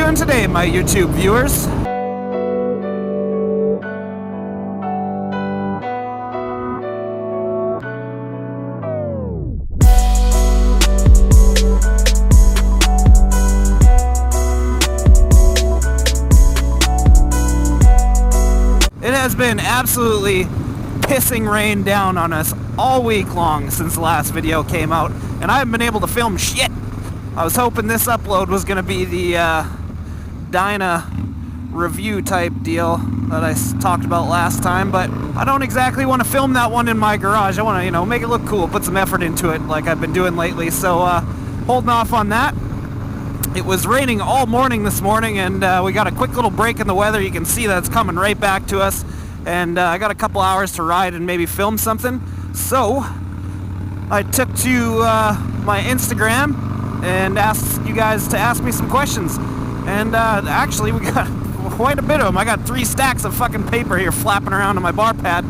doing today, my YouTube viewers? It has been absolutely pissing rain down on us all week long since the last video came out, and I haven't been able to film shit. I was hoping this upload was going to be the Dyna review type deal that I talked about last time, but I don't exactly want to film that one in my garage. I want to, you know, make it look cool, put some effort into it like I've been doing lately, so holding off on that. It was raining all morning this morning, and we got a quick little break in the weather. You can see that it's coming right back to us, and I got a couple hours to ride and maybe film something. So I took to my Instagram and asked you guys to ask me some questions, and actually we got quite a bit of them. I got 3 stacks of fucking paper here flapping around on my bar pad,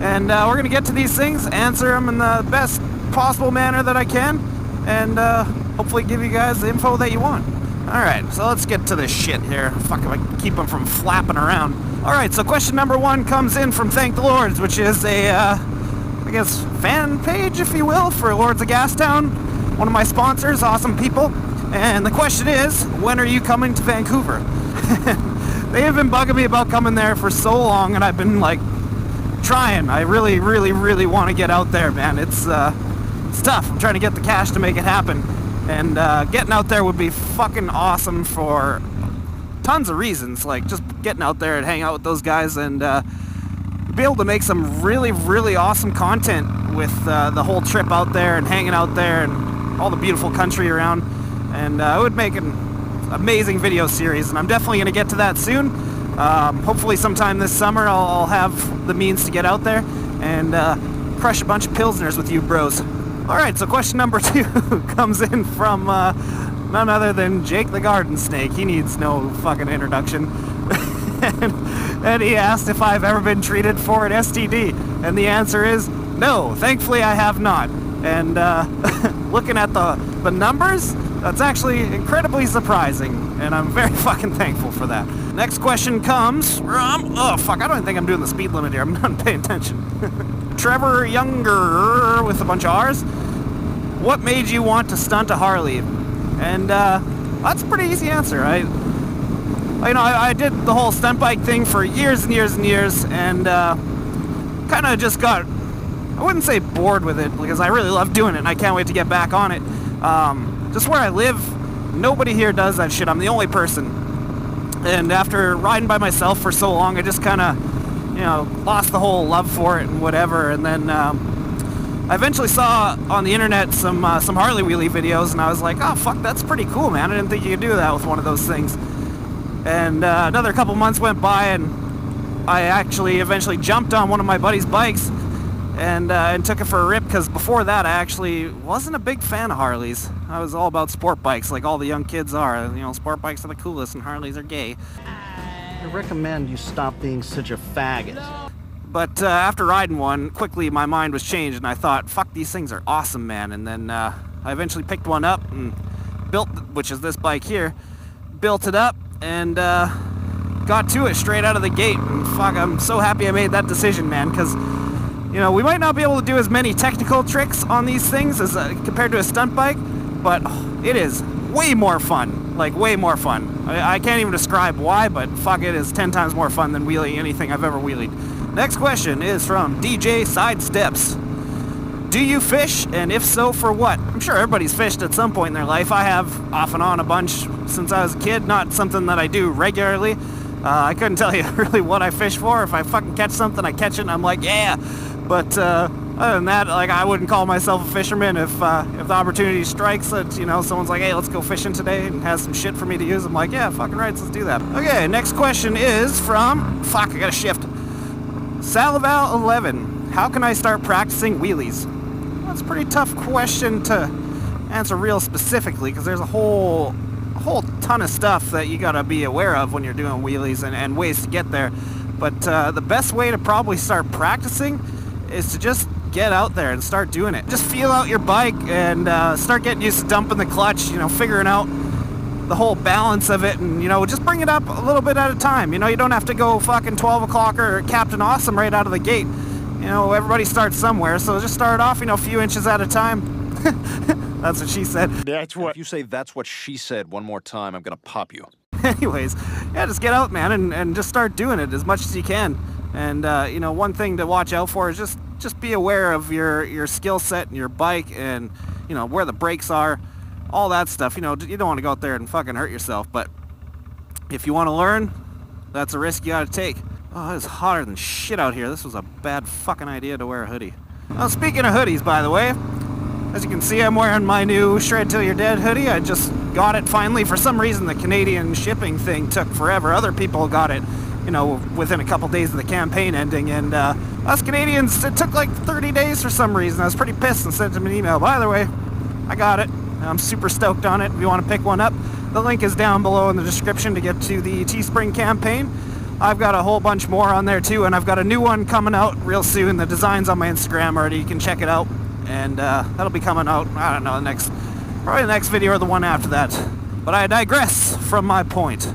and we're gonna get to these things, answer them in the best possible manner that I can, and hopefully give you guys the info that you want. Alright, so let's get to this shit here. Fuck, if I can keep them from flapping around. Alright, so question number 1 comes in from Thank the Lords, which is a I guess fan page, if you will, for Lords of Gastown. One of my sponsors, awesome people. And the question is, when are you coming to Vancouver? They have been bugging me about coming there for so long, and I've been like trying. I really want to get out there, man. It's tough. I'm trying to get the cash to make it happen. And getting out there would be fucking awesome for tons of reasons. Like just getting out there and hang out with those guys and be able to make some really awesome content with the whole trip out there and hanging out there and all the beautiful country around, and it would make an amazing video series, and I'm definitely going to get to that soon. Hopefully sometime this summer I'll have the means to get out there and crush a bunch of Pilsners with you bros. Alright, so question number 2 comes in from none other than Jake the Garden Snake. He needs no fucking introduction. and he asked if I've ever been treated for an STD, and the answer is no, thankfully I have not. And looking at the numbers, that's actually incredibly surprising, and I'm very fucking thankful for that. Next question comes from, oh fuck, I don't even think I'm doing the speed limit here, I'm not paying attention. Trevor Younger with a bunch of R's. What made you want to stunt a Harley? And that's a pretty easy answer. I did the whole stunt bike thing for years and years, and kind of just got, I wouldn't say bored with it, because I really love doing it and I can't wait to get back on it. Just where I live, nobody here does that shit. I'm the only person. And after riding by myself for so long, I just kind of, you know, lost the whole love for it and whatever. And then I eventually saw on the internet some Harley wheelie videos, and I was like, oh fuck, that's pretty cool, man. I didn't think you could do that with one of those things. And another couple months went by, and I actually eventually jumped on one of my buddy's bikes and took it for a rip, because before that I actually wasn't a big fan of Harleys. I was all about sport bikes, like all the young kids are. You know, sport bikes are the coolest and Harleys are gay. I recommend you stop being such a faggot. But after riding one, quickly my mind was changed, and I thought, fuck, these things are awesome, man. And then I eventually picked one up and built, which is this bike here, built it up and got to it straight out of the gate. And fuck, I'm so happy I made that decision, man, because you know, we might not be able to do as many technical tricks on these things as compared to a stunt bike, but it is way more fun. Like, way more fun. I can't even describe why, but fuck, it is 10 times more fun than wheeling anything I've ever wheelied. Next question is from DJ Sidesteps. Do you fish, and if so, for what? I'm sure everybody's fished at some point in their life. I have off and on a bunch since I was a kid, not something that I do regularly. I couldn't tell you really what I fish for. If I fucking catch something, I catch it and I'm like, yeah. But other than that, like, I wouldn't call myself a fisherman. If the opportunity strikes that, you know, someone's like, hey, let's go fishing today, and has some shit for me to use, I'm like, yeah, fucking right, let's do that. Okay, next question is from, fuck, I gotta shift. Salival11. How can I start practicing wheelies? That's a pretty tough question to answer real specifically, because there's a whole ton of stuff that you gotta be aware of when you're doing wheelies and ways to get there. But the best way to probably start practicing is to just get out there and start doing it. Just feel out your bike and start getting used to dumping the clutch, you know, figuring out the whole balance of it, and, you know, just bring it up a little bit at a time. You know, you don't have to go fucking 12 o'clock or Captain Awesome right out of the gate. You know, everybody starts somewhere, so just start off, you know, a few inches at a time. That's what she said. That's what. If you say that's what she said one more time, I'm gonna pop you. Anyways, yeah, just get out, man, and just start doing it as much as you can. And, you know, one thing to watch out for is just be aware of your skill set and your bike and, you know, where the brakes are, all that stuff. You know, you don't want to go out there and fucking hurt yourself, but if you want to learn, that's a risk you gotta take. Oh, it's hotter than shit out here. This was a bad fucking idea to wear a hoodie. Well, speaking of hoodies, by the way, as you can see, I'm wearing my new Shred Till You're Dead hoodie. I just got it finally. For some reason, the Canadian shipping thing took forever. Other people got it, you know, within a couple days of the campaign ending, and us Canadians, it took like 30 days for some reason. I was pretty pissed and sent them an email. By the way, I got it. I'm super stoked on it. If you want to pick one up, the link is down below in the description to get to the Teespring campaign. I've got a whole bunch more on there too, and I've got a new one coming out real soon. The design's on my Instagram already. You can check it out, and that'll be coming out, I don't know, probably the next video or the one after that. But I digress from my point.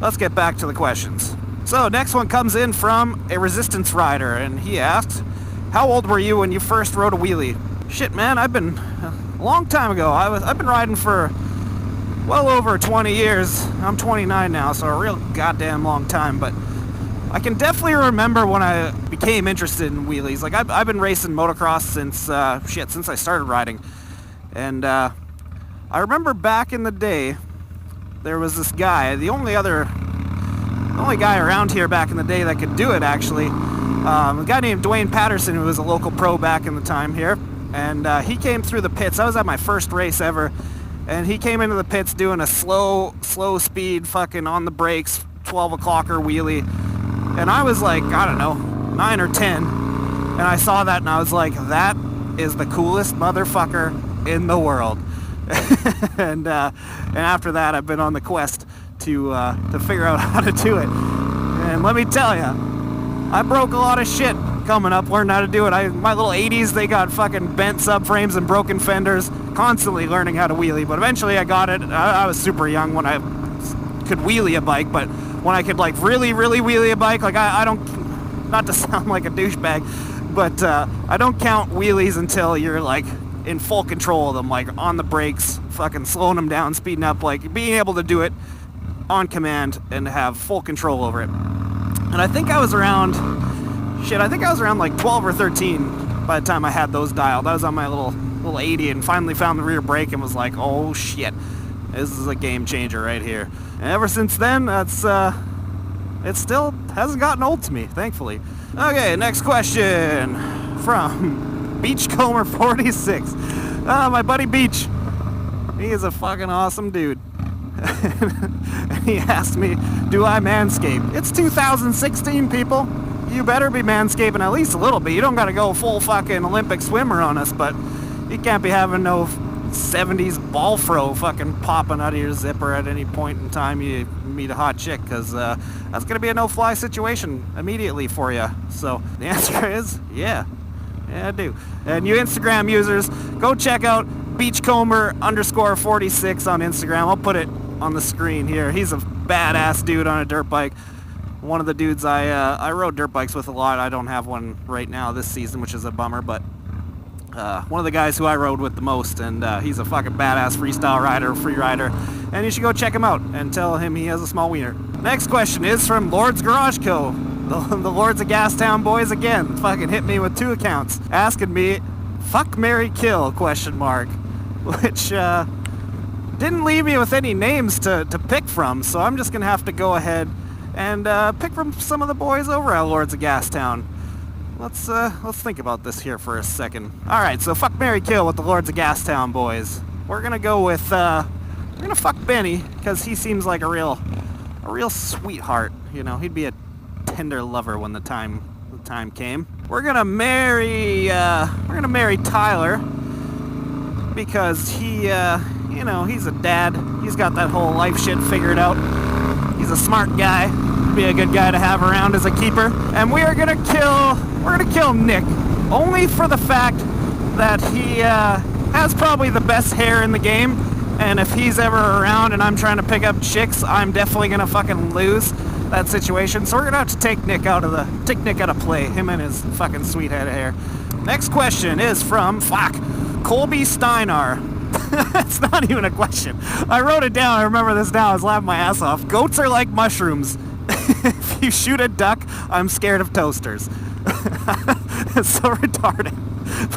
Let's get back to the questions. So next one comes in from a resistance rider, and he asked, how old were you when you first rode a wheelie? Shit, man, a long time ago. I've been riding for well over 20 years. I'm 29 now, so a real goddamn long time, but I can definitely remember when I became interested in wheelies. Like, I've been racing motocross since I started riding. And I remember back in the day, there was this guy, the only guy around here back in the day that could do it, actually. A guy named Dwayne Patterson, who was a local pro back in the time here. And he came through the pits. I was at my first race ever. And he came into the pits doing a slow speed, fucking on the brakes, 12 o'clocker wheelie. And I was like, I don't know, 9 or 10. And I saw that and I was like, that is the coolest motherfucker in the world. and after that, I've been on the quest to figure out how to do it. And let me tell you, I broke a lot of shit coming up, learning how to do it. My little 80s, they got fucking bent subframes and broken fenders, constantly learning how to wheelie, but eventually I got it. I was super young when I could wheelie a bike, but when I could like really wheelie a bike, like I don't, not to sound like a douchebag, but I don't count wheelies until you're like in full control of them, like on the brakes, fucking slowing them down, speeding up, like being able to do it on command and have full control over it. And I think I was around like 12 or 13 by the time I had those dialed. I was on my little 80 and finally found the rear brake and was like, oh shit, this is a game changer right here. And ever since then, it still hasn't gotten old to me, thankfully. Okay, next question from Beachcomber 46. My buddy Beach. He is a fucking awesome dude. And he asked me, do I manscape? It's 2016, people. You better be manscaping at least a little bit. You don't gotta go full fucking Olympic swimmer on us, but you can't be having no 70s ball fro fucking popping out of your zipper at any point in time you meet a hot chick, because that's gonna be a no-fly situation immediately for you. So the answer is yeah, I do. And you Instagram users, go check out Beachcomber_46 on Instagram. I'll put it on the screen here. He's a badass dude on a dirt bike. One of the dudes I rode dirt bikes with a lot. I don't have one right now this season, which is a bummer, but one of the guys who I rode with the most, and he's a fucking badass freestyle rider, free rider, and you should go check him out and tell him he has a small wiener. Next question is from Lord's Garage Co. The Lords of Gastown boys again fucking hit me with 2 accounts asking me, fuck, marry, kill, ? Which didn't leave me with any names to pick from, so I'm just gonna have to go ahead and pick from some of the boys over at Lords of Gastown. Let's think about this here for a second. All right, so fuck, marry, kill with the Lords of Gastown boys. We're gonna go with we're gonna fuck Benny, because he seems like a real sweetheart. You know, he'd be a tender lover when the time came. We're gonna marry Tyler, because he you know, he's a dad. He's got that whole life shit figured out. He's a smart guy. Be a good guy to have around as a keeper. And we're gonna kill Nick, only for the fact that he has probably the best hair in the game, And if he's ever around and I'm trying to pick up chicks, I'm definitely gonna fucking lose that situation. So we're gonna have to take Nick out of play. Him and his fucking sweet head of hair. Next question is from Colby Steinar. It's not even a question. I wrote it down. I remember this now. I was laughing my ass off. Goats are like mushrooms. If you shoot a duck, I'm scared of toasters. It's so retarded.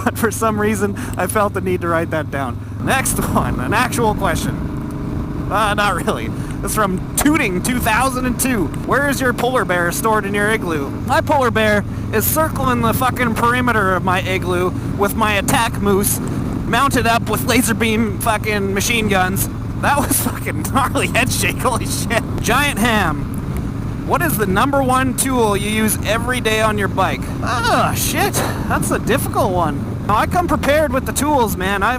But for some reason, I felt the need to write that down. Next one, an actual question. Not really. It's from Tooting 2002. Where is your polar bear stored in your igloo? My polar bear is circling the fucking perimeter of my igloo with my attack moose mounted up with laser beam fucking machine guns. That was fucking gnarly head shake, holy shit. Giant Ham. What is the #1 tool you use every day on your bike? Oh, shit. That's a difficult one. I come prepared with the tools, man. I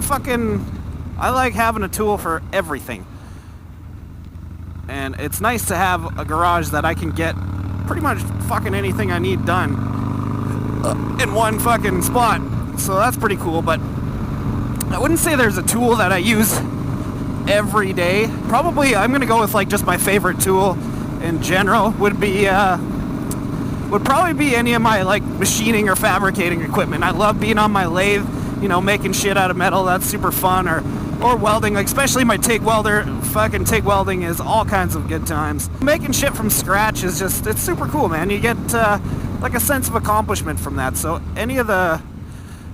like having a tool for everything. And it's nice to have a garage that I can get pretty much fucking anything I need done in one fucking spot. So that's pretty cool, but I wouldn't say there's a tool that I use every day. Probably I'm gonna go with like just my favorite tool in general would probably be any of my like machining or fabricating equipment. I love being on my lathe, you know, making shit out of metal. That's super fun. Or welding, like especially my TIG welder. Fucking TIG welding is all kinds of good times. Making shit from scratch is just, it's super cool, man. You get like a sense of accomplishment from that. So any of the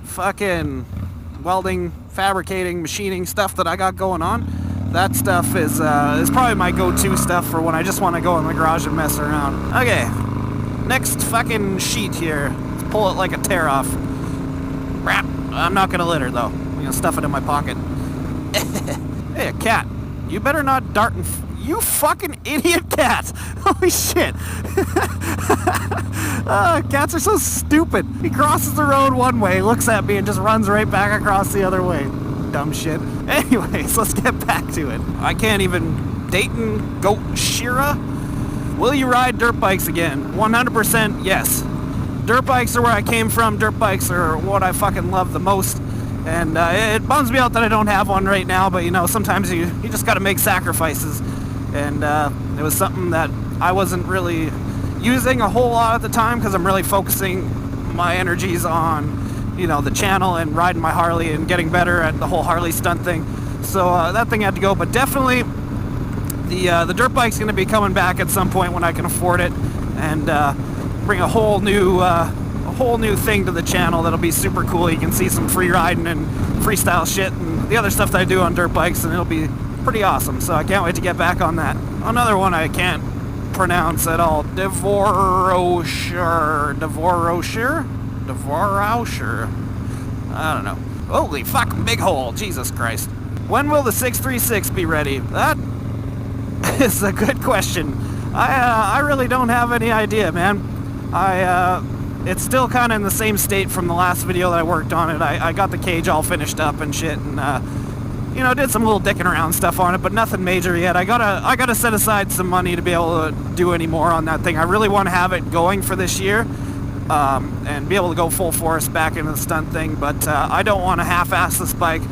fucking welding, fabricating, machining stuff that I got going on, that stuff is probably my go-to stuff for when I just want to go in the garage and mess around. Okay, next fucking sheet here. Let's pull it like a tear-off. Crap. I'm not gonna litter though. I'm gonna stuff it in my pocket. Hey, a cat. You better not dart and... You fucking idiot cat! Holy shit! Cats are so stupid. He crosses the road one way, looks at me, and just runs right back across the other way. Dumb shit. Anyways, let's get back to it. I can't even... Dayton Goat Shira? Will you ride dirt bikes again? 100% yes. Dirt bikes are where I came from. Dirt bikes are what I fucking love the most. And it bums me out that I don't have one right now, but you know, sometimes you just gotta make sacrifices. And it was something that I wasn't really using a whole lot at the time because I'm really focusing my energies on, you know, the channel and riding my Harley and getting better at the whole Harley stunt thing. So that thing had to go, but definitely the dirt bike's gonna be coming back at some point when I can afford it, and bring a whole new thing to the channel that'll be super cool. You can see some free riding and freestyle shit and the other stuff that I do on dirt bikes, and it'll be pretty awesome. So I can't wait to get back on that. Another one I can't pronounce at all. Devorosher. I don't know. Holy fucking big hole. Jesus Christ. When will the 636 be ready? That is a good question. I really don't have any idea, man. It's still kind of in the same state from the last video that I worked on it. I got the cage all finished up and shit, and you know, did some little dicking around stuff on it, but nothing major yet. I gotta set aside some money to be able to do any more on that thing. I really want to have it going for this year, and be able to go full force back into the stunt thing, but I don't want to half-ass this bike.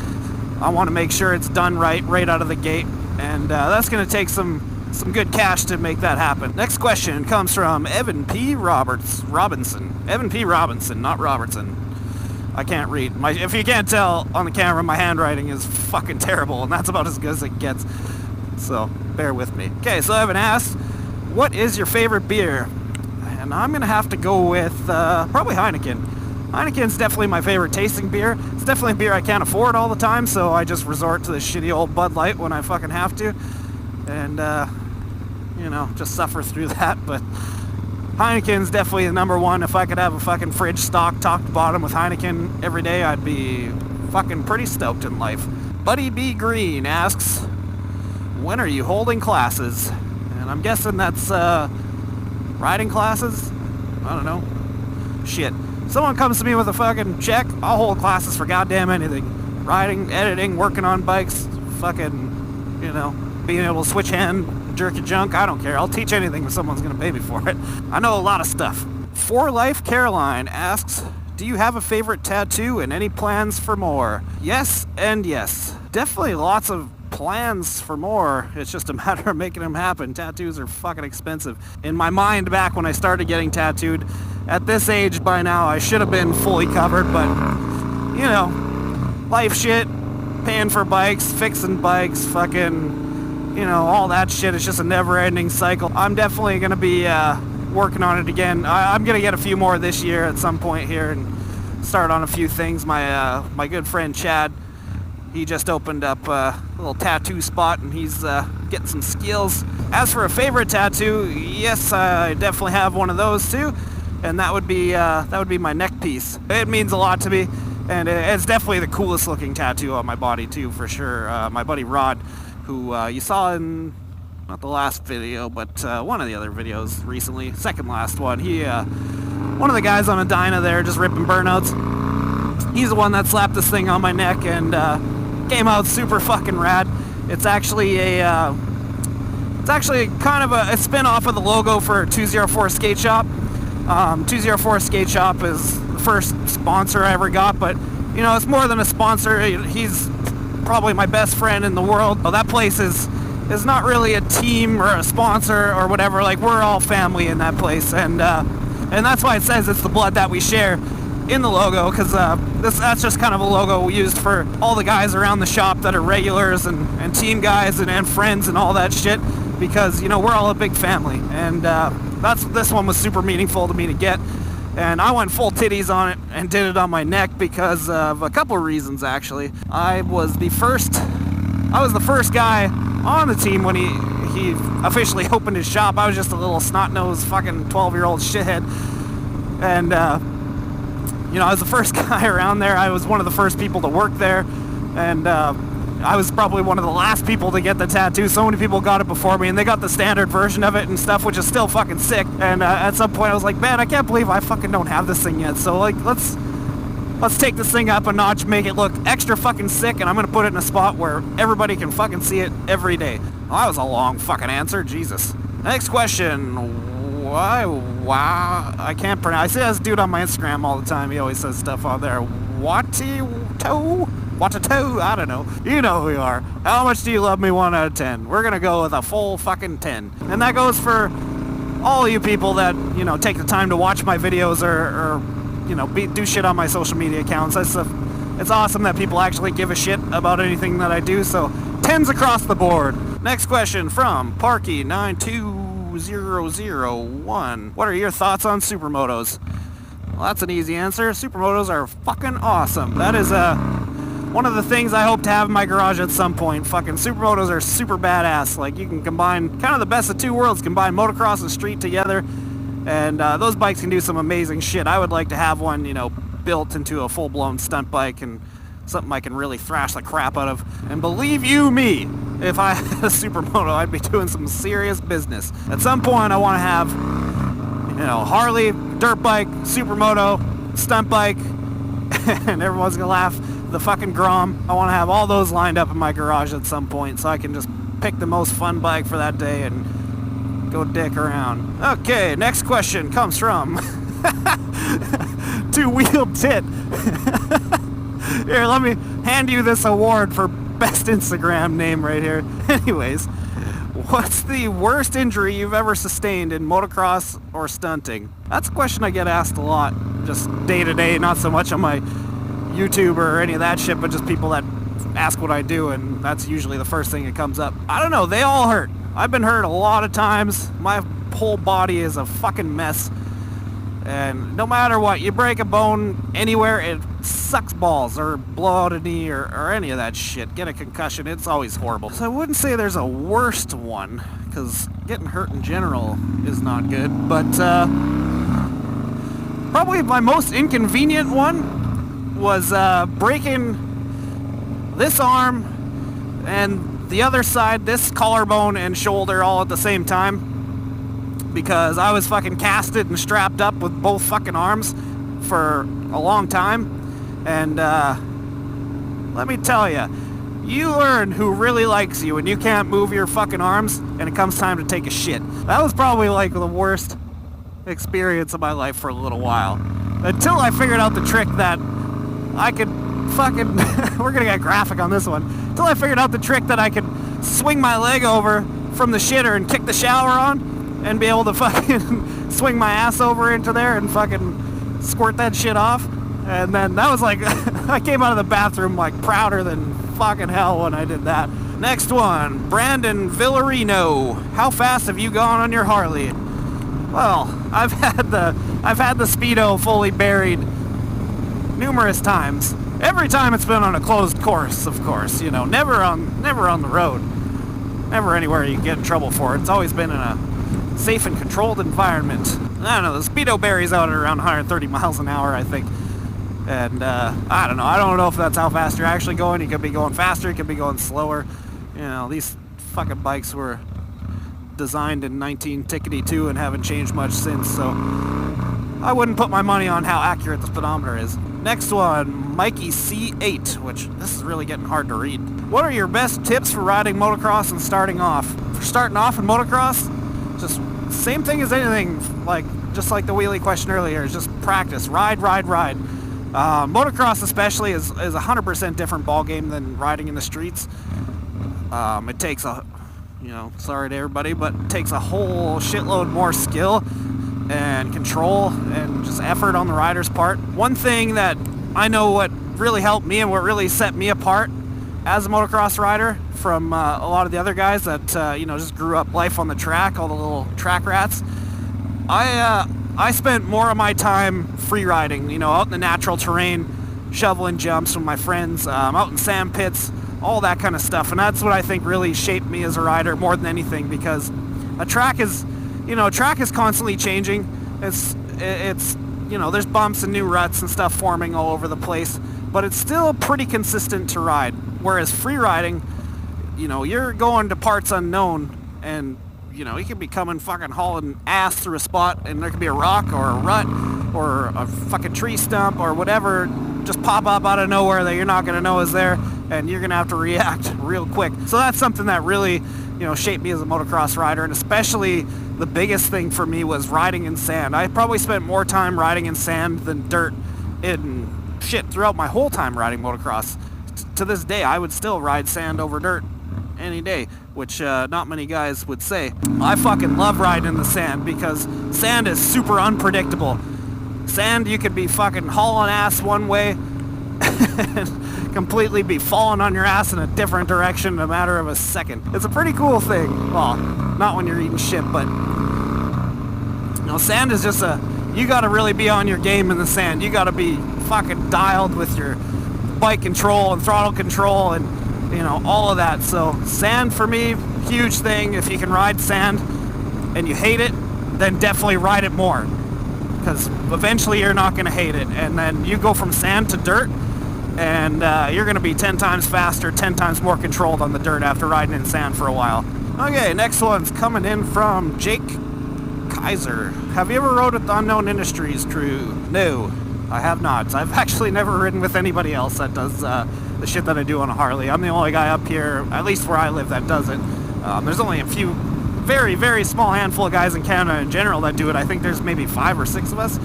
I want to make sure it's done right out of the gate, and that's gonna take some good cash to make that happen. Next question comes from Evan P. Robinson. Evan P. Robinson, not Robertson. I can't read. If you can't tell on the camera, my handwriting is fucking terrible, and that's about as good as it gets. So, bear with me. Okay, so Evan asks, what is your favorite beer? And I'm gonna have to go with probably Heineken. Heineken's definitely my favorite tasting beer. It's definitely a beer I can't afford all the time, so I just resort to the shitty old Bud Light when I fucking have to. And, you know, just suffer through that, but Heineken's definitely the #1. If I could have a fucking fridge stocked top to bottom with Heineken every day, I'd be fucking pretty stoked in life. Buddy B. Green asks, when are you holding classes? And I'm guessing that's, riding classes? I don't know. Shit. Someone comes to me with a fucking check, I'll hold classes for goddamn anything. Riding, editing, working on bikes, fucking, you know, being able to switch hand, jerk your junk, I don't care. I'll teach anything if someone's gonna pay me for it. I know a lot of stuff. For Life Caroline asks, do you have a favorite tattoo and any plans for more? Yes and yes. Definitely lots of plans for more. It's just a matter of making them happen. Tattoos are fucking expensive. In my mind, back when I started getting tattooed, at this age by now, I should have been fully covered, but, you know, life shit, paying for bikes, fixing bikes, fucking, you know, all that shit. It's just a never-ending cycle. I'm definitely going to be working on it again. I'm going to get a few more this year at some point here and start on a few things. My good friend Chad, he just opened up a little tattoo spot, and he's getting some skills. As for a favorite tattoo, yes, I definitely have one of those too, and that would be my neck piece. It means a lot to me, and it's definitely the coolest looking tattoo on my body too, for sure. My buddy Rod, who you saw in not the last video, but one of the other videos recently, second last one. He, one of the guys on a dyna there, just ripping burnouts. He's the one that slapped this thing on my neck and came out super fucking rad. It's actually kind of a spin-off of the logo for 204 Skate Shop. 204 Skate Shop is the first sponsor I ever got, but you know, it's more than a sponsor. He's probably my best friend in the world. Well, that place is not really a team or a sponsor or whatever. Like, we're all family in that place, and that's why it says it's the blood that we share in the logo, because that's just kind of a logo we used for all the guys around the shop that are regulars and team guys and friends and all that shit, because, you know, we're all a big family, and this one was super meaningful to me to get, and I went full titties on it and did it on my neck because of a couple of reasons. Actually, I was the first guy on the team when he officially opened his shop. I was just a little snot-nosed fucking 12-year-old shithead, and you know, I was the first guy around there. I was one of the first people to work there, and I was probably one of the last people to get the tattoo. So many people got it before me, and they got the standard version of it and stuff, which is still fucking sick. And at some point I was like, man, I can't believe I fucking don't have this thing yet. So like, let's take this thing up a notch, make it look extra fucking sick, and I'm gonna put it in a spot where everybody can fucking see it every day. Well, that was a long fucking answer, Jesus. Next question. Wow, I can't pronounce. I see this dude on my Instagram all the time. He always says stuff on there. Watato? I don't know. You know who you are. How much do you love me? 1 out of 10. We're gonna go with a full fucking 10. And that goes for all you people that, you know, take the time to watch my videos or you know, do shit on my social media accounts. It's awesome that people actually give a shit about anything that I do, so 10s across the board. Next question from Parky92001. What are your thoughts on supermotos? Well, that's an easy answer. Supermotos are fucking awesome. That is one of the things I hope to have in my garage at some point. Fucking supermotos are super badass. Like, you can combine kind of the best of two worlds, combine motocross and street together, and those bikes can do some amazing shit. I would like to have one, you know, built into a full-blown stunt bike and something I can really thrash the crap out of. And believe you me, if I had a supermoto, I'd be doing some serious business. At some point, I want to have, you know, Harley, dirt bike, supermoto, stunt bike, and everyone's gonna laugh, the fucking Grom. I want to have all those lined up in my garage at some point so I can just pick the most fun bike for that day and go dick around. Okay, next question comes from Two-Wheeled Tit. Here, let me hand you this award for best Instagram name right here. Anyways, what's the worst injury you've ever sustained in motocross or stunting? That's a question I get asked a lot, just day to day, not so much on my YouTube or any of that shit, but just people that ask what I do, and that's usually the first thing that comes up. I don't know, they all hurt. I've been hurt a lot of times. My whole body is a fucking mess. And no matter what, you break a bone anywhere, it sucks balls, or blow out a knee, or any of that shit. Get a concussion, it's always horrible. So I wouldn't say there's a worst one, because getting hurt in general is not good. But probably my most inconvenient one was breaking this arm and the other side, this collarbone and shoulder all at the same time, because I was fucking casted and strapped up with both fucking arms for a long time. And let me tell you, you learn who really likes you when you can't move your fucking arms and it comes time to take a shit. That was probably like the worst experience of my life for a little while, until I figured out the trick that I could fucking we're gonna get graphic on this one. Until I figured out the trick that I could swing my leg over from the shitter and kick the shower on and be able to fucking swing my ass over into there and fucking squirt that shit off. And then that was like, I came out of the bathroom like prouder than fucking hell when I did that. Next one, Brandon Villarino. How fast have you gone on your Harley? Well, I've had the Speedo fully buried numerous times. Every time it's been on a closed course, of course. You know, never on the road. Never anywhere you can get in trouble for it. It's always been in a safe and controlled environment. I don't know, the Speedo buries out at around 130 miles an hour, I think. And I don't know. I don't know if that's how fast you're actually going. You could be going faster. You could be going slower. You know, these fucking bikes were designed in 1992 and haven't changed much since. So I wouldn't put my money on how accurate the speedometer is. Next one, Mikey C8, which this is really getting hard to read. What are your best tips for riding motocross and starting off? For starting off in motocross, just same thing as anything. Like just like the wheelie question earlier, is just practice. Ride. Motocross especially is a 100% different ball game than riding in the streets. It takes a, you know, sorry to everybody, but it takes a whole shitload more skill and control and just effort on the rider's part. One thing that I know what really helped me and what really set me apart as a motocross rider from a lot of the other guys that you know, just grew up life on the track, all the little track rats. I spent more of my time free riding, you know, out in the natural terrain, shoveling jumps with my friends, out in sand pits, all that kind of stuff. And that's what I think really shaped me as a rider more than anything, because a track is constantly changing. It's you know, there's bumps and new ruts and stuff forming all over the place, but it's still pretty consistent to ride. Whereas free riding, you know, you're going to parts unknown, and you know, you could be coming fucking hauling ass through a spot and there could be a rock or a rut or a fucking tree stump or whatever just pop up out of nowhere that you're not going to know is there, and you're going to have to react real quick. So that's something that really, you know, shaped me as a motocross rider, and especially the biggest thing for me was riding in sand. I probably spent more time riding in sand than dirt in shit throughout my whole time riding motocross. To this day, I would still ride sand over dirt any day, which not many guys would say. I fucking love riding in the sand because sand is super unpredictable. Sand, you could be fucking hauling ass one way and completely be falling on your ass in a different direction in a matter of a second. It's a pretty cool thing. Well, not when you're eating shit, but you know, sand is just you gotta really be on your game in the sand. You gotta be fucking dialed with your bike control and throttle control and, you know, all of that. So sand for me, huge thing. If you can ride sand and you hate it, then definitely ride it more, because eventually you're not going to hate it, and then you go from sand to dirt, and you're going to be 10 times faster, 10 times more controlled on the dirt after riding in sand for a while. Okay, next one's coming in from Jake Kaiser. Have you ever rode with the Unknown Industries crew? No, I have not. I've actually never ridden with anybody else that does the shit that I do on a Harley. I'm the only guy up here, at least where I live, that does it. There's only a few, very, very small handful of guys in Canada in general that do it. I think there's maybe 5 or 6 of us.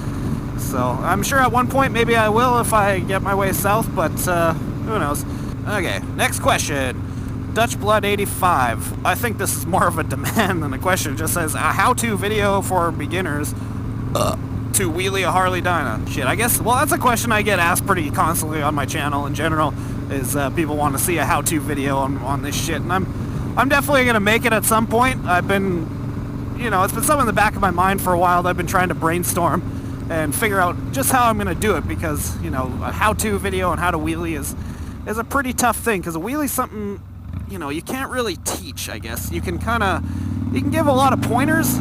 So I'm sure at one point maybe I will if I get my way south, but who knows. Okay, next question. Dutch Blood 85. I think this is more of a demand than a question. It just says a how-to video for beginners to wheelie a Harley Dyna. Shit, I guess, well, that's a question I get asked pretty constantly on my channel in general, is people want to see a how-to video on this shit, and I'm definitely going to make it at some point. I've been, you know, it's been something in the back of my mind for a while that I've been trying to brainstorm and figure out just how I'm going to do it, because, you know, a how-to video on how to wheelie is a pretty tough thing, because a wheelie is something, you know, you can't really teach, I guess. You can give a lot of pointers,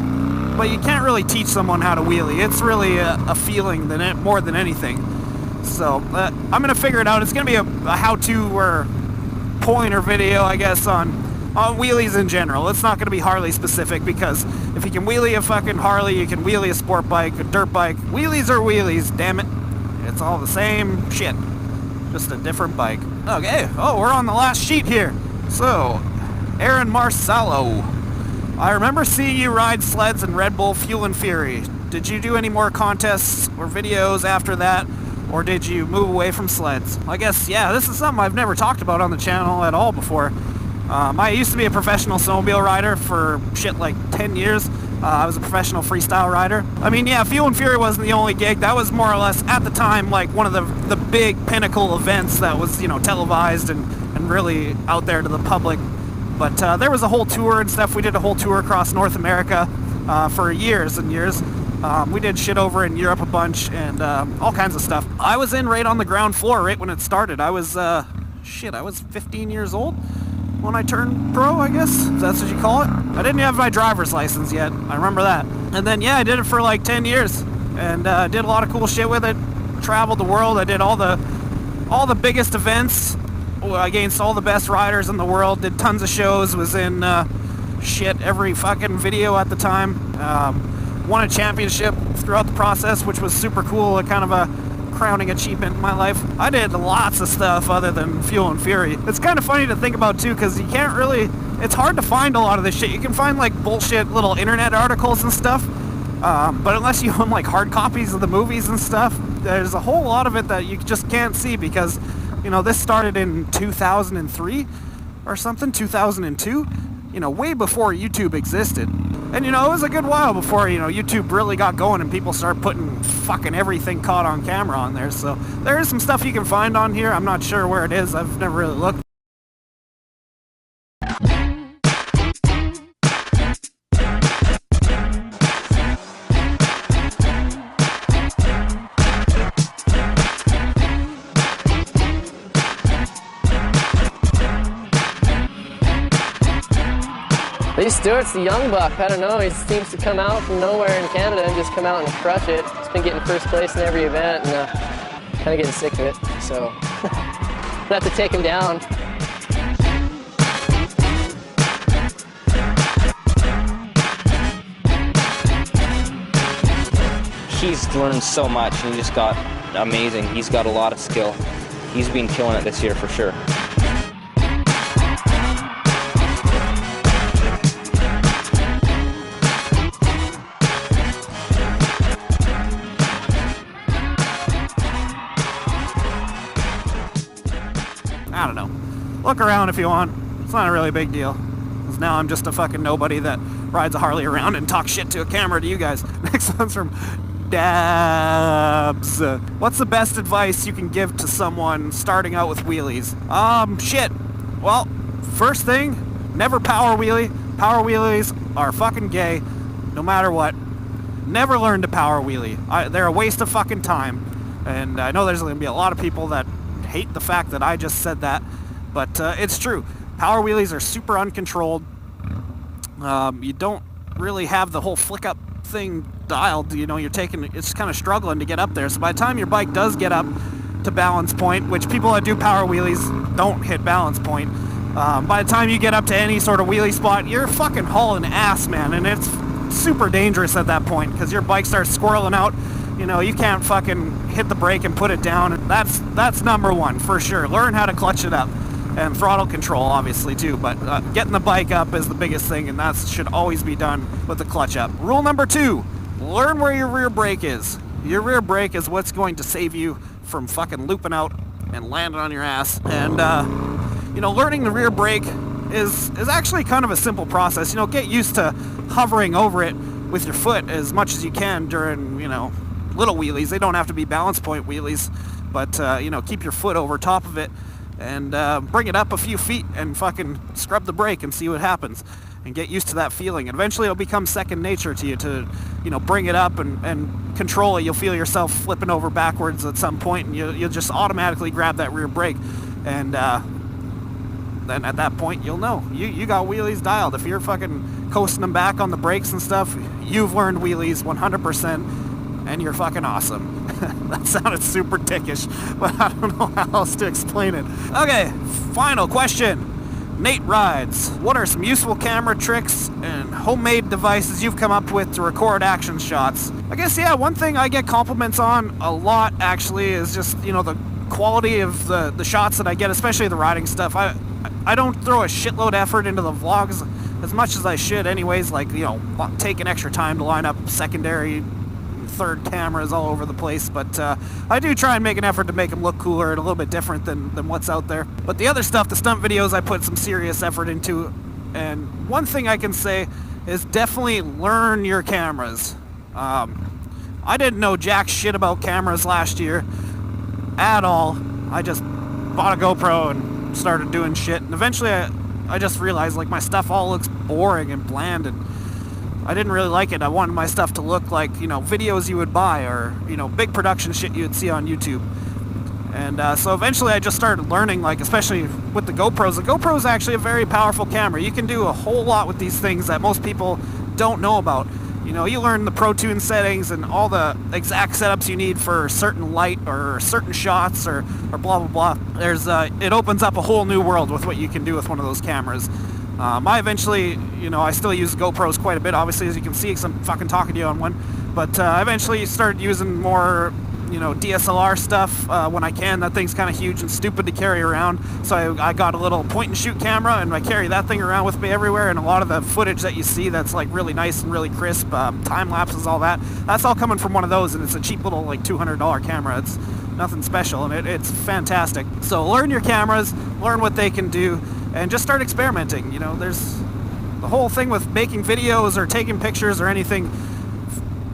but you can't really teach someone how to wheelie. It's really a feeling more than anything. So I'm going to figure it out. It's going to be a how-to or pointer video, I guess, on wheelies in general. It's not going to be Harley specific, because if you can wheelie a fucking Harley, you can wheelie a sport bike, a dirt bike. Wheelies are wheelies, damn it. It's all the same shit, just a different bike. Okay, oh, we're on the last sheet here. So, Aaron Marsalo. I remember seeing you ride sleds in Red Bull Fuel and Fury. Did you do any more contests or videos after that? Or did you move away from sleds? I guess, yeah, this is something I've never talked about on the channel at all before. I used to be a professional snowmobile rider for shit like 10 years. I was a professional freestyle rider. I mean, yeah, Fuel and Fury wasn't the only gig. That was more or less, at the time, like one of the big pinnacle events that was, you know, televised and really out there to the public. But there was a whole tour and stuff. We did a whole tour across North America for years and years. We did shit over in Europe a bunch and all kinds of stuff. I was in right on the ground floor right when it started. I was, I was 15 years old when I turned pro, I guess. That's what you call it. I didn't have my driver's license yet. I remember that. And then, yeah, I did it for like 10 years and did a lot of cool shit with it. Traveled the world. I did all the biggest events against all the best riders in the world. Did tons of shows. Was in every fucking video at the time. Won a championship throughout the process, which was super cool. A kind of a crowning achievement in my life. I did lots of stuff other than Fuel and Fury. It's kind of funny to think about too, because you can't really, it's hard to find a lot of this shit. You can find like bullshit little internet articles and stuff, but unless you own like hard copies of the movies and stuff, there's a whole lot of it that you just can't see because, you know, this started in 2003 or something, 2002, you know, way before YouTube existed. And, you know, it was a good while before, you know, YouTube really got going and people started putting fucking everything caught on camera on there. So there is some stuff you can find on here. I'm not sure where it is. I've never really looked. Lee Stewart's the young buck. I don't know, he seems to come out from nowhere in Canada and just come out and crush it. He's been getting first place in every event and kind of getting sick of it. So, I have to take him down. He's learned so much and he just got amazing. He's got a lot of skill. He's been killing it this year for sure. I don't know. Look around if you want. It's not a really big deal. Because now I'm just a fucking nobody that rides a Harley around and talks shit to a camera to you guys. Next one's from Dabs. What's the best advice you can give to someone starting out with wheelies? Shit. Well, first thing, never power wheelie. Power wheelies are fucking gay, no matter what. Never learn to power wheelie. They're a waste of fucking time. And I know there's going to be a lot of people that hate the fact that I just said that, but it's true. Power wheelies are super uncontrolled. You don't really have the whole flick up thing dialed. You know, it's kind of struggling to get up there. So by the time your bike does get up to balance point, which people that do power wheelies don't hit balance point, by the time you get up to any sort of wheelie spot, you're fucking hauling ass, man, and it's super dangerous at that point because your bike starts squirreling out. You know, you can't fucking hit the brake and put it down. That's number one, for sure. Learn how to clutch it up. And throttle control, obviously, too. But getting the bike up is the biggest thing, and that should always be done with the clutch up. Rule number 2, learn where your rear brake is. Your rear brake is what's going to save you from fucking looping out and landing on your ass. And, you know, learning the rear brake is actually kind of a simple process. You know, get used to hovering over it with your foot as much as you can during, you know, little wheelies. They don't have to be balance point wheelies, but you know, keep your foot over top of it and bring it up a few feet and fucking scrub the brake and see what happens and get used to that feeling. And eventually it'll become second nature to you to, you know, bring it up and control it. You'll feel yourself flipping over backwards at some point and you'll just automatically grab that rear brake, and then at that point you'll know you got wheelies dialed. If you're fucking coasting them back on the brakes and stuff, you've learned wheelies 100%. And you're fucking awesome. That sounded super dickish, but I don't know how else to explain it. Okay, final question. Nate rides. What are some useful camera tricks and homemade devices you've come up with to record action shots? I guess, yeah, one thing I get compliments on a lot, actually, is just, you know, the quality of the shots that I get, especially the riding stuff. I don't throw a shitload of effort into the vlogs as much as I should anyways, like, you know, taking extra time to line up secondary third cameras all over the place, but I do try and make an effort to make them look cooler and a little bit different than what's out there. But the other stuff, the stunt videos, I put some serious effort into, and one thing I can say is definitely learn your cameras. I didn't know jack shit about cameras last year at all. I just bought a GoPro and started doing shit, and eventually I just realized like my stuff all looks boring and bland, and I didn't really like it. I wanted my stuff to look like, you know, videos you would buy, or, you know, big production shit you would see on YouTube. And so eventually I just started learning, like, especially with the GoPros. The GoPro is actually a very powerful camera. You can do a whole lot with these things that most people don't know about. You know, you learn the Pro Tune settings and all the exact setups you need for certain light or certain shots or blah, blah, blah. It opens up a whole new world with what you can do with one of those cameras. I eventually, you know, I still use GoPros quite a bit, obviously, as you can see, because I'm fucking talking to you on one. But I eventually started using more, you know, DSLR stuff when I can. That thing's kind of huge and stupid to carry around. So I got a little point-and-shoot camera, and I carry that thing around with me everywhere. And a lot of the footage that you see that's, like, really nice and really crisp, time-lapses, all that, that's all coming from one of those, and it's a cheap little, like, $200 camera. It's nothing special, and it's fantastic. So learn your cameras, learn what they can do, and just start experimenting. You know, there's the whole thing with making videos or taking pictures or anything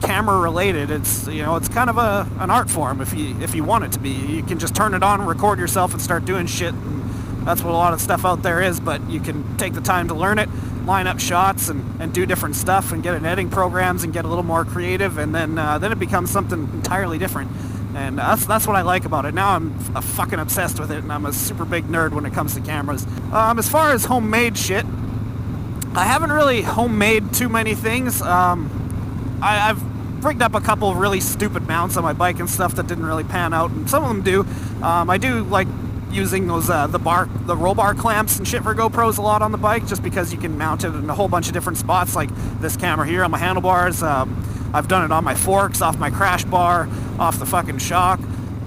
camera related. It's, you know, it's kind of an art form if you want it to be. You can just turn it on and record yourself and start doing shit, and that's what a lot of stuff out there is. But you can take the time to learn it, line up shots, and do different stuff, and get in editing programs and get a little more creative, and then it becomes something entirely different. And that's what I like about it. Now I'm fucking obsessed with it, and I'm a super big nerd when it comes to cameras. As far as homemade shit, I haven't really homemade too many things. I've rigged up a couple of really stupid mounts on my bike and stuff that didn't really pan out, and some of them do. I do like using those the roll bar clamps and shit for GoPros a lot on the bike, just because you can mount it in a whole bunch of different spots, like this camera here on my handlebars. I've done it on my forks, off my crash bar, off the fucking shock,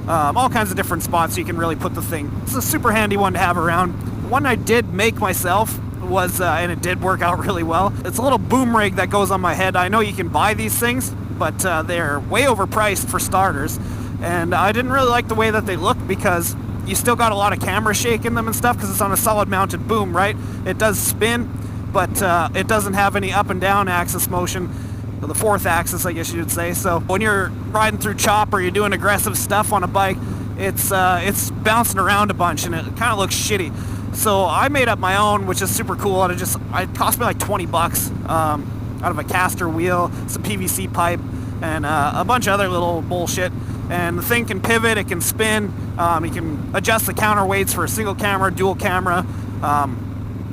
all kinds of different spots you can really put the thing. It's a super handy one to have around. One I did make myself was, and it did work out really well. It's a little boom rig that goes on my head. I know you can buy these things, but they're way overpriced for starters, and I didn't really like the way that they look, because you still got a lot of camera shake in them and stuff, because it's on a solid mounted boom, right? It does spin, but it doesn't have any up and down axis motion. The fourth axis, I guess you would say. So when you're riding through chop or you're doing aggressive stuff on a bike, it's bouncing around a bunch, and it kind of looks shitty. So I made up my own, which is super cool. It cost me like $20 out of a caster wheel, some PVC pipe, and a bunch of other little bullshit. And the thing can pivot, it can spin, you can adjust the counterweights for a single camera, dual camera.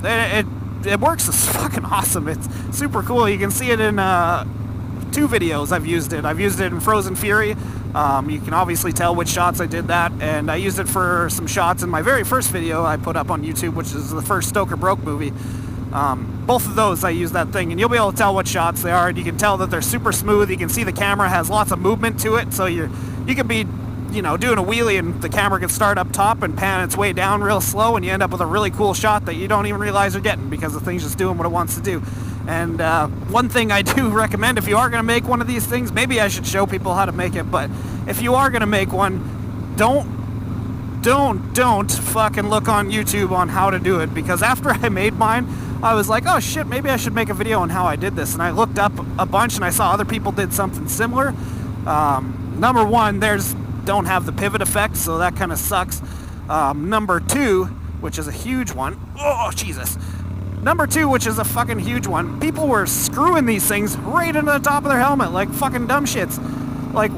It works. It's fucking awesome. It's super cool. You can see it in 2 videos I've used it. I've used it in Frozen Fury. You can obviously tell which shots I did that, and I used it for some shots in my very first video I put up on YouTube, which is the first Stoker Broke movie. Both of those I use that thing, and you'll be able to tell what shots they are, and you can tell that they're super smooth. You can see the camera has lots of movement to it, so you can be, you know, doing a wheelie and the camera can start up top and pan its way down real slow, and you end up with a really cool shot that you don't even realize you're getting, because the thing's just doing what it wants to do. And one thing I do recommend, if you are going to make one of these things, maybe I should show people how to make it, but if you are going to make one, don't fucking look on YouTube on how to do it, because after I made mine, I was like, oh shit, maybe I should make a video on how I did this, and I looked up a bunch and I saw other people did something similar. Number one, don't have the pivot effect, so that kind of sucks. Number 2, which is a huge one, oh Jesus. Number 2, which is a fucking huge one, people were screwing these things right into the top of their helmet like fucking dumb shits. Like,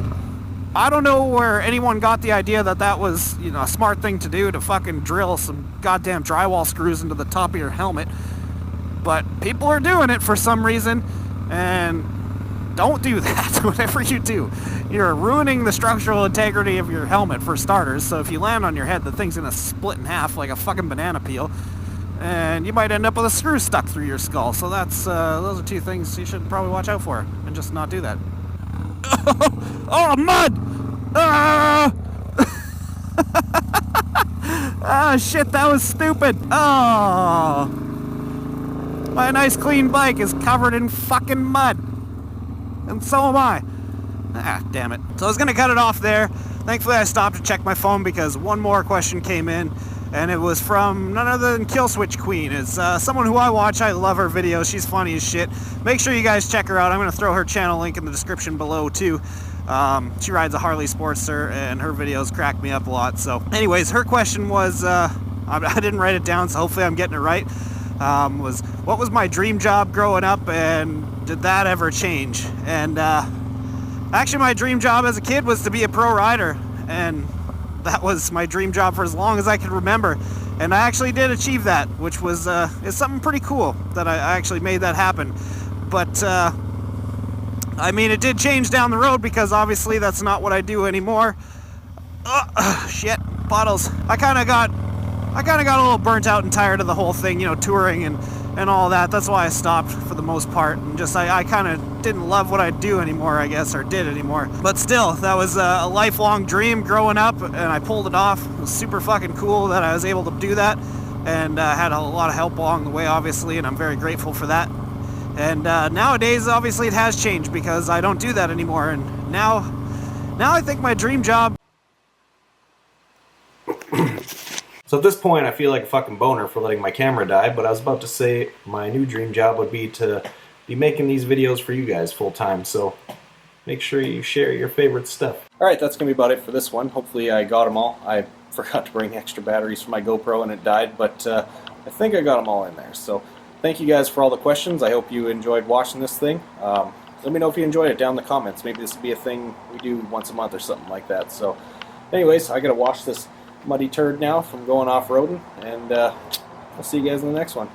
I don't know where anyone got the idea that that was, you know, a smart thing to do, to fucking drill some goddamn drywall screws into the top of your helmet. But people are doing it for some reason, and don't do that. Whatever you do, you're ruining the structural integrity of your helmet for starters. So if you land on your head, the thing's gonna split in half like a fucking banana peel, and you might end up with a screw stuck through your skull. So that's those are 2 things you should probably watch out for, and just not do that. Oh, mud! Ah! Ah, shit, that was stupid. Oh, my nice clean bike is covered in fucking mud, and so am I. Ah, damn it. So I was going to cut it off there. Thankfully I stopped to check my phone because one more question came in, and it was from none other than Killswitch Queen. It's someone who I watch. I love her videos. She's funny as shit. Make sure you guys check her out. I'm going to throw her channel link in the description below too. She rides a Harley Sportster, and her videos crack me up a lot. So anyways, her question was, I didn't write it down, so hopefully I'm getting it right, was what was my dream job growing up, and did that ever change? And actually, my dream job as a kid was to be a pro rider, and that was my dream job for as long as I could remember. And I actually did achieve that, which was is something pretty cool that I actually made that happen. But I mean, it did change down the road because obviously that's not what I do anymore. Shit, bottles. I kind of got a little burnt out and tired of the whole thing, you know, touring and all that. That's why I stopped for the most part, and just I kind of didn't love what I do anymore, I guess, or did anymore. But still, that was a lifelong dream growing up, and I pulled it off. It was super fucking cool that I was able to do that, and had a lot of help along the way, obviously, and I'm very grateful for that. And nowadays, obviously, it has changed because I don't do that anymore, and now I think my dream job. So at this point, I feel like a fucking boner for letting my camera die, but I was about to say my new dream job would be to be making these videos for you guys full time, so make sure you share your favorite stuff. Alright, that's going to be about it for this one. Hopefully I got them all. I forgot to bring extra batteries for my GoPro and it died, but I think I got them all in there. So thank you guys for all the questions. I hope you enjoyed watching this thing. Let me know if you enjoyed it down in the comments. Maybe this will be a thing we do once a month or something like that. So anyways, I got to wash this muddy turd now from going off-roading, and I'll see you guys in the next one.